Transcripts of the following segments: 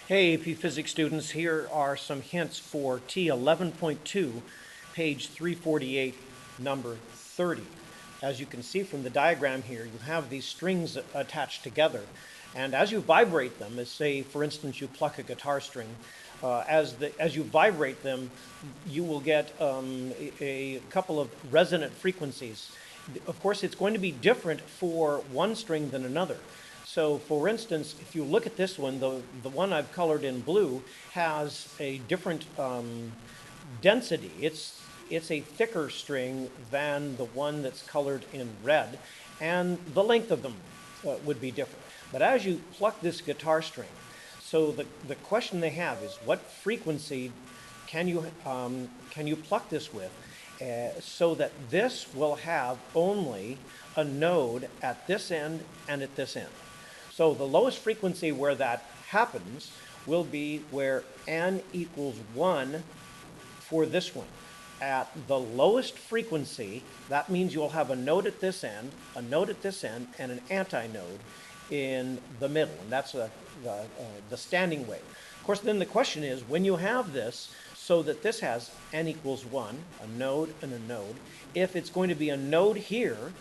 Hey, AP Physics students, here are some hints for T11.2, page 348, number 30. As you can see from the diagram here, you have these strings attached together. And as you vibrate them, as say, for instance, you pluck a guitar string, as you vibrate them, you will get a couple of resonant frequencies. Of course, it's going to be different for one string than another. So for instance, if you look at this one, the one I've colored in blue has a different density. It's a thicker string than the one that's colored in red, and the length of them would be different. But as you pluck this guitar string, so the question they have is what frequency can you pluck this with so that this will have only a node at this end and at this end. So the lowest frequency where that happens will be where n equals 1 for this one. At the lowest frequency, that means you'll have a node at this end, a node at this end, and an antinode in the middle, and that's the standing wave. Of course, then the question is, when you have this, so that this has n equals 1, a node and a node, if it's going to be a node here,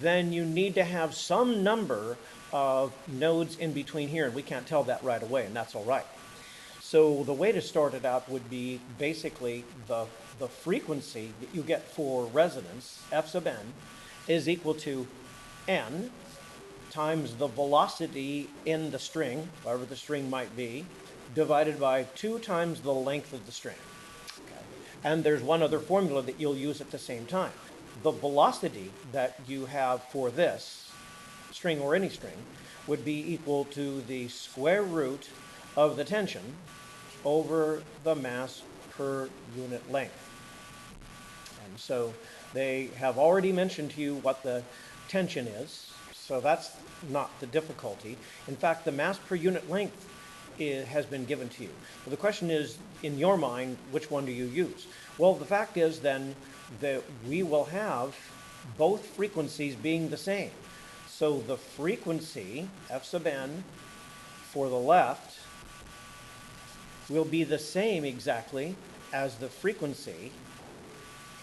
then you need to have some number of nodes in between here, and we can't tell that right away, and that's all right. So the way to start it out would be basically the frequency that you get for resonance, f sub n, is equal to n times the velocity in the string, whatever the string might be, divided by 2 times the length of the string. Okay. And there's one other formula that you'll use at the same time. The velocity that you have for this string or any string would be equal to the square root of the tension over the mass per unit length. And so they have already mentioned to you what the tension is, so that's not the difficulty. In fact, the mass per unit length has been given to you. But the question is, in your mind, which one do you use? Well, the fact is then that we will have both frequencies being the same. So the frequency, f sub n, for the left will be the same exactly as the frequency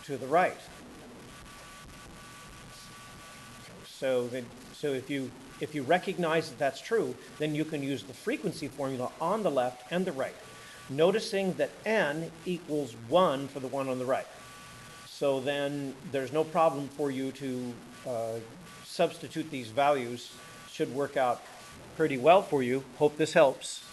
to the right. So if you recognize that that's true, then you can use the frequency formula on the left and the right, noticing that n equals 1 for the one on the right. So then there's no problem for you to substitute these values. Should work out pretty well for you. Hope this helps.